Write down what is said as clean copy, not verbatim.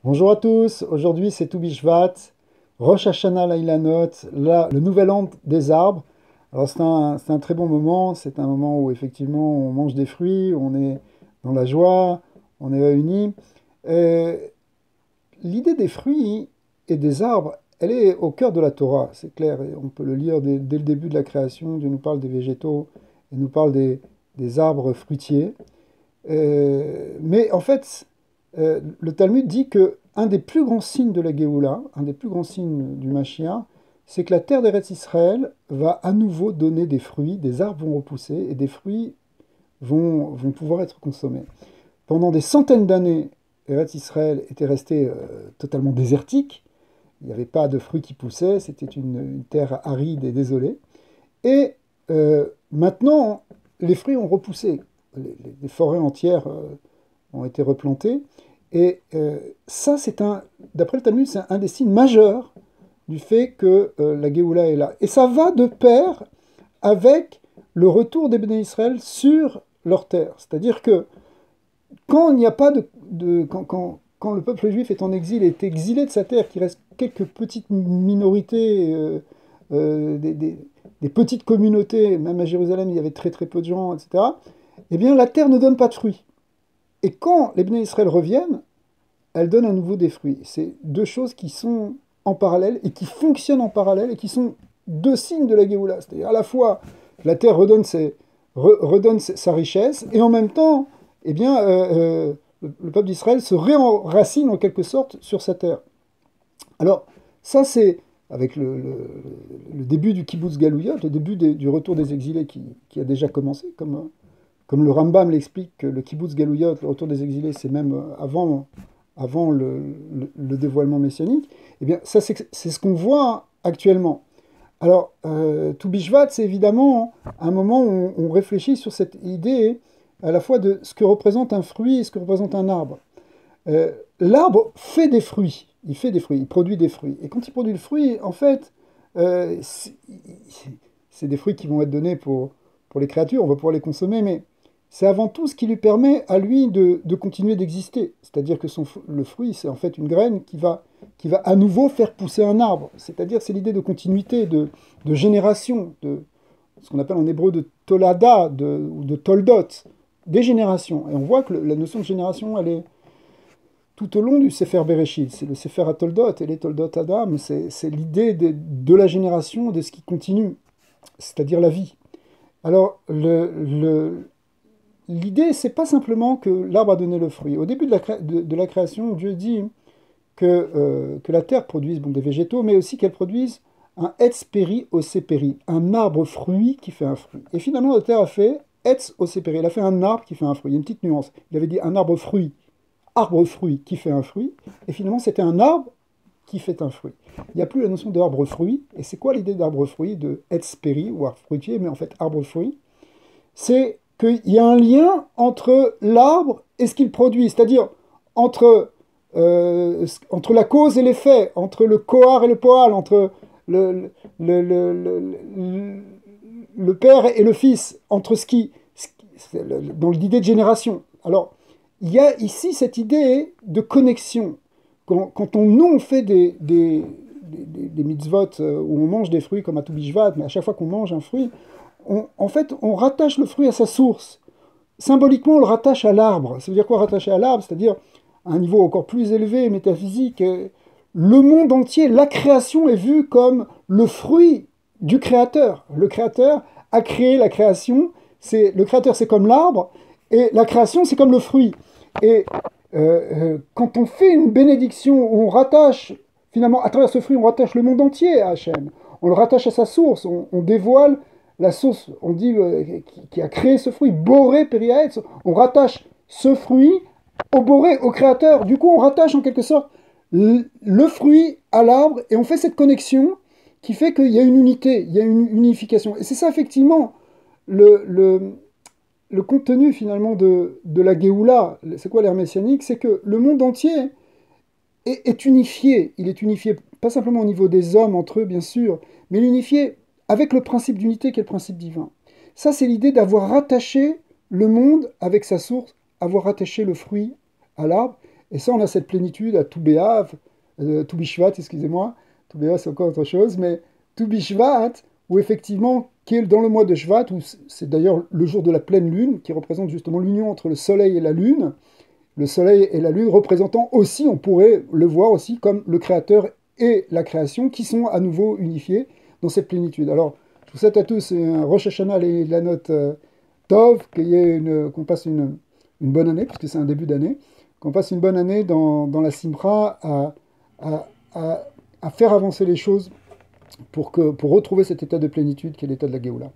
Bonjour à tous, aujourd'hui c'est Toubishvat, Bishvat, Rosh Hashanah Lailanot, le nouvel an des arbres. Alors c'est un très bon moment, c'est un moment où effectivement on mange des fruits, on est dans la joie, on est réunis. Euh, L'idée des fruits et des arbres, elle est au cœur de la Torah, c'est clair, et on peut le lire dès le début de la création. Dieu nous parle des végétaux, il nous parle des arbres fruitiers. Mais en fait, le Talmud dit que un des plus grands signes de la Géoula, un des plus grands signes du Mashiach, c'est que la terre d'Eretz Israël va à nouveau donner des fruits, des arbres vont repousser et des fruits vont pouvoir être consommés. Pendant des centaines d'années, Eretz Israël était resté totalement désertique. Il n'y avait pas de fruits qui poussaient, c'était une terre aride et désolée. Et maintenant, les fruits ont repoussé. Les forêts entières ont été replantées. Et ça, d'après le Talmud, c'est un des signes majeurs du fait que la Géoula est là. Et ça va de pair avec le retour des Béné Israël sur leur terre. C'est-à-dire que quand il n'y a pas quand le peuple juif est en exil, est exilé de sa terre, qu'il reste quelques petites minorités, des petites communautés, même à Jérusalem, il y avait très très peu de gens, etc., eh bien la terre ne donne pas de fruits. Et quand les Béné Israël reviennent, elle donne à nouveau des fruits. C'est deux choses qui sont en parallèle et qui fonctionnent en parallèle et qui sont deux signes de la Géoula. C'est-à-dire à la fois la terre redonne sa richesse et en même temps, eh bien, le peuple d'Israël se réenracine en quelque sorte sur sa terre. Alors ça c'est avec le début du kibbutz galouyot, le début du retour des exilés qui a déjà commencé, comme le Rambam l'explique, que le kibbutz galouyot, le retour des exilés, c'est même avant le dévoilement messianique. Eh bien, ça, c'est ce qu'on voit actuellement. Alors, tout Bishvat, c'est évidemment un moment où on réfléchit sur cette idée à la fois de ce que représente un fruit et ce que représente un arbre. L'arbre fait des fruits, il produit des fruits. Et quand il produit le fruit, en fait, c'est des fruits qui vont être donnés pour les créatures, on va pouvoir les consommer, mais c'est avant tout ce qui lui permet à lui de continuer d'exister. C'est-à-dire que le fruit, c'est en fait une graine qui va à nouveau faire pousser un arbre. C'est-à-dire, c'est l'idée de continuité, de génération, de ce qu'on appelle en hébreu de tolada, ou de toldot, des générations. Et on voit que la notion de génération, elle est tout au long du Sefer Bereshit. C'est le Sefer Toldot et les Toldot Adam, c'est l'idée de la génération, de ce qui continue, c'est-à-dire la vie. Alors, l'idée, c'est pas simplement que l'arbre a donné le fruit. Au début de la création, Dieu dit que la terre produise des végétaux, mais aussi qu'elle produise un etz peri océperi, un arbre fruit qui fait un fruit. Et finalement, la terre a fait etz océperi, elle a fait un arbre qui fait un fruit. Il y a une petite nuance. Il avait dit un arbre fruit qui fait un fruit, et finalement, c'était un arbre qui fait un fruit. Il n'y a plus la notion d'arbre fruit. Et c'est quoi l'idée d'arbre fruit, de etz peri, ou arbre fruitier, mais en fait arbre fruit? C'est qu'il y a un lien entre l'arbre et ce qu'il produit, c'est-à-dire entre la cause et l'effet, entre le kohar et le poal, entre le père et le fils, entre dans l'idée de génération. Alors, il y a ici cette idée de connexion. Quand on fait des mitzvot où on mange des fruits comme à Toubishvat, mais à chaque fois qu'on mange un fruit, en fait, on rattache le fruit à sa source. Symboliquement, on le rattache à l'arbre. Ça veut dire quoi rattacher à l'arbre? C'est-à-dire à un niveau encore plus élevé, métaphysique. Le monde entier, la création est vue comme le fruit du créateur. Le créateur a créé la création. Le créateur, c'est comme l'arbre, et la création, c'est comme le fruit. Et quand on fait une bénédiction, on rattache, finalement, à travers ce fruit, on rattache le monde entier à Hachem. On le rattache à sa source, on dévoile la source, on dit, qui a créé ce fruit, Boré Periaetz, on rattache ce fruit au Boré, au créateur. Du coup, on rattache en quelque sorte le fruit à l'arbre, et on fait cette connexion qui fait qu'il y a une unité, il y a une unification. Et c'est ça, effectivement, le contenu, finalement, de la Géoula. C'est quoi l'ère messianique? C'est que le monde entier est unifié. Il est unifié, pas simplement au niveau des hommes, entre eux, bien sûr, mais unifié avec le principe d'unité qui est le principe divin. Ça, c'est l'idée d'avoir rattaché le monde avec sa source, avoir rattaché le fruit à l'arbre. Et ça, on a cette plénitude à Tou B'Av, Tou B'Shvat, excusez-moi. Tou B'Av, c'est encore autre chose, mais Tou B'Shvat, où effectivement, qui est dans le mois de Shvat, où c'est d'ailleurs le jour de la pleine lune, qui représente justement l'union entre le soleil et la lune. Le soleil et la lune représentant aussi, on pourrait le voir aussi comme le créateur et la création qui sont à nouveau unifiés dans cette plénitude. Alors, je vous souhaite à tous un Rosh Hashanah et la note Tov, qu'on passe une bonne année, puisque c'est un début d'année, qu'on passe une bonne année dans la Simra à, à- à faire avancer les choses pour retrouver cet état de plénitude qui est l'état de la Géoula.